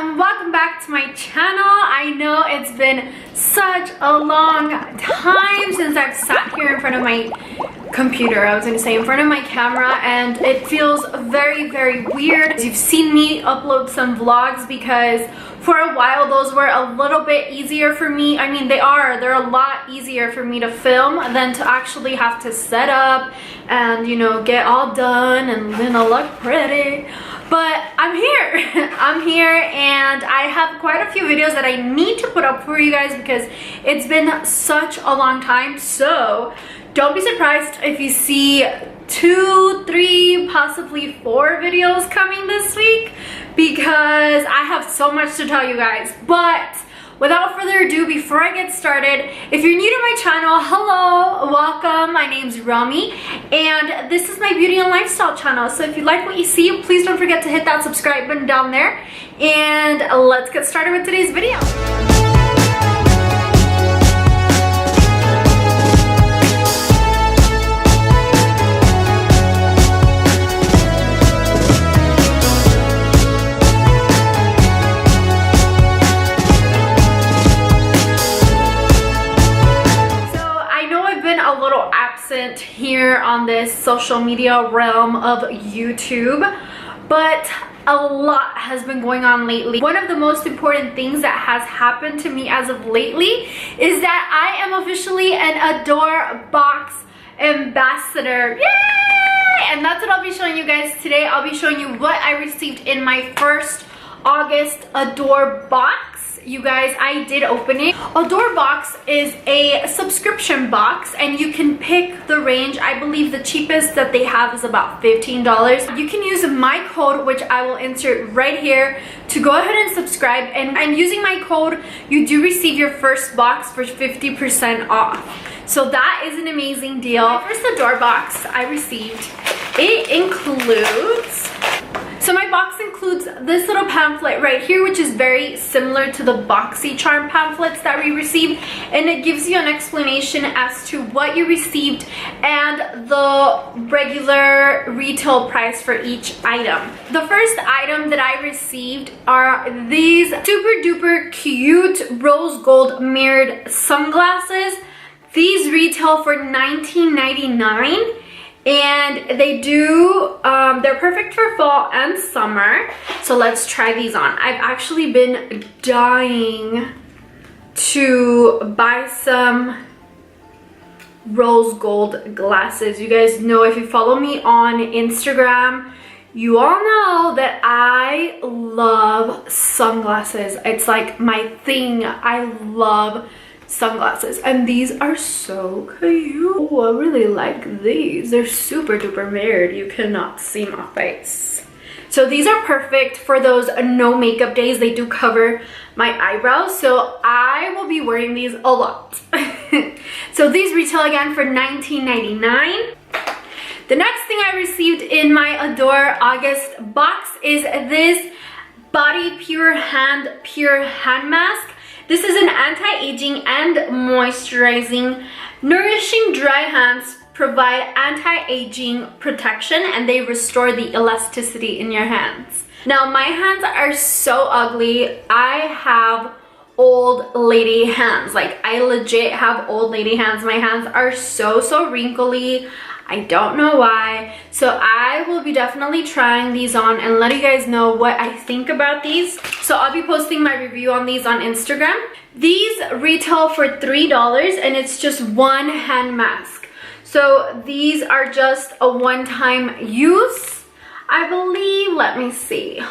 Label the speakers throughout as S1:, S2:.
S1: and welcome back to my channel. I know it's been such a long time since I've sat here in front of my computer, I was gonna say in front of my camera, and it feels very weird. You've seen me upload some vlogs because for a while those were a little bit easier for me. I mean, they're a lot easier for me to film than to actually have to set up and, you know, get all done and then I look pretty. But I'm here. I'm here and I have quite a few videos that I need to put up for you guys because it's been such a long time. So don't be surprised if you see 2, 3, possibly 4 videos coming this week because I have so much to tell you guys. But without further ado, before I get started, if you're new to my channel, hello, welcome. My name's Romy and this is my beauty and lifestyle channel. So if you like what you see, please don't forget to hit that subscribe button down there, and let's get started with today's video. Here on this social media realm of YouTube, but a lot has been going on lately. One of the most important things that has happened to me as of lately is that I am officially an Adore Box ambassador. Yay! And that's what I'll be showing you guys today. I'll be showing you what I received in my first August Adore Box. You guys, I did open it. Adore Box is a subscription box and you can pick the range. I believe the cheapest that they have is about $15. You can use my code, which I will insert right here, to go ahead and subscribe, and using my code you do receive your first box for 50% off. So that is an amazing deal. My first Adore Box I received, it includes, so my box includes this little pamphlet right here, which is very similar to the BoxyCharm pamphlets that we received, and it gives you an explanation as to what you received and the regular retail price for each item. The first item that I received are these super duper cute rose gold mirrored sunglasses. These retail for $19.99. And they do, they're perfect for fall and summer. So let's try these on. I've actually been dying to buy some rose gold glasses. You guys know, if you follow me on Instagram, you all know that I love sunglasses. It's like my thing. I love sunglasses, and these are so cute. Oh, I really like these. They're super duper mirrored. You cannot see my face. So these are perfect for those no makeup days. They do cover my eyebrows, so I will be wearing these a lot. So these retail again for $19.99. The next thing I received in my Adore August box is this Body Pure Hand Mask. This is an anti-aging and moisturizing. Nourishing dry hands provide anti-aging protection and they restore the elasticity in your hands. Now, my hands are so ugly. I have old lady hands. Like, I legit have old lady hands. My hands are so wrinkly. I don't know why. So I will be definitely trying these on and letting you guys know what I think about these. So I'll be posting my review on these on Instagram. These retail for $3 and it's just one hand mask. So these are just a one-time use, I believe. Let me see.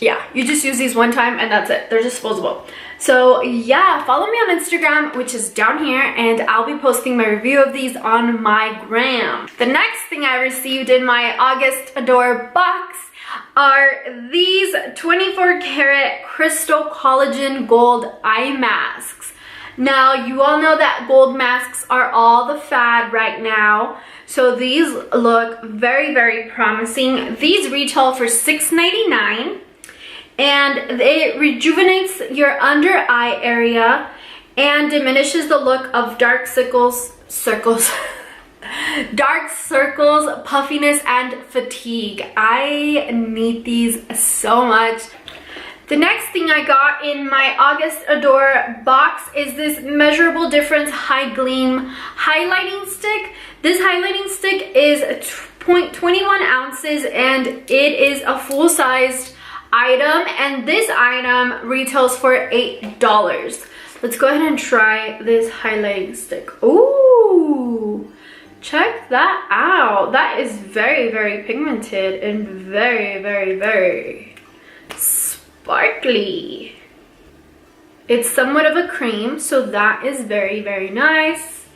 S1: Yeah, you just use these one time and that's it. They're disposable. So yeah, follow me on Instagram, which is down here, and I'll be posting my review of these on my gram. The next thing I received in my August Adore box are these 24 karat crystal collagen gold eye masks. Now, you all know that gold masks are all the fad right now. So these look very promising. These retail for $6.99. And it rejuvenates your under eye area and diminishes the look of dark circles Dark circles, puffiness, and fatigue. I need these so much. The next thing I got in my August Adore box is this Measurable Difference High Gleam highlighting stick. This highlighting stick is 0.21 ounces and it is a full-sized item, and this item retails for $8. Let's go ahead and try this highlighting stick. Ooh, check that out. That is very, very pigmented and very, very, very sparkly. It's somewhat of a cream, so that is very, very nice.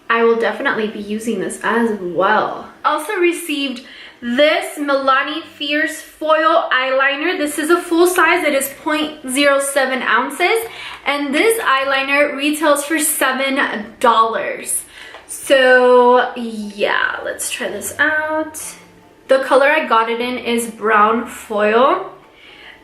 S1: I will definitely be using this as well. Also received this Milani Fierce Foil Eyeliner. This is a full size. It is 0.07 ounces. And this eyeliner retails for $7. So yeah, let's try this out. The color I got it in is brown foil.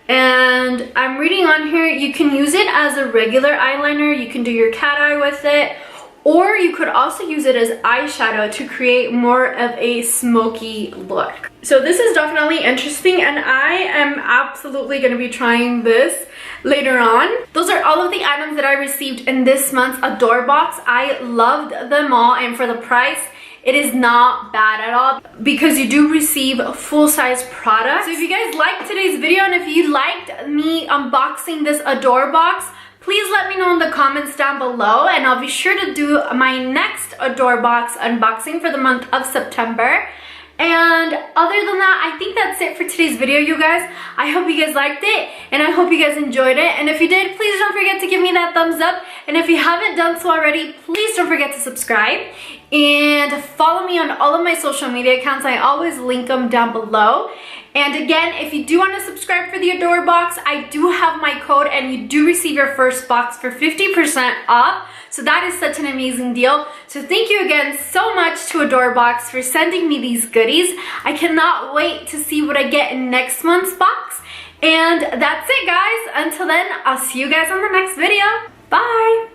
S1: And I'm reading on here, you can use it as a regular eyeliner. You can do your cat eye with it. Or you could also use it as eyeshadow to create more of a smoky look. So this is definitely interesting, and I am absolutely going to be trying this later on. Those are all of the items that I received in this month's Adore box. I loved them all, and for the price, it is not bad at all because you do receive full-size products. So if you guys liked today's video and if you liked me unboxing this Adore box, please let me know in the comments down below, and I'll be sure to do my next Adore box unboxing for the month of September. And other than that, I think that's it for today's video, you guys. I hope you guys liked it, and I hope you guys enjoyed it. And if you did, please don't forget to give me that thumbs up. And if you haven't done so already, please don't forget to subscribe. And follow me on all of my social media accounts. I always link them down below. And again, if you do want to subscribe for the Adore box, I do have my code and you do receive your first box for 50% off. So that is such an amazing deal. So thank you again so much to Adore box for sending me these goodies. I cannot wait to see what I get in next month's box. And that's it, guys. Until then, I'll see you guys on the next video. Bye.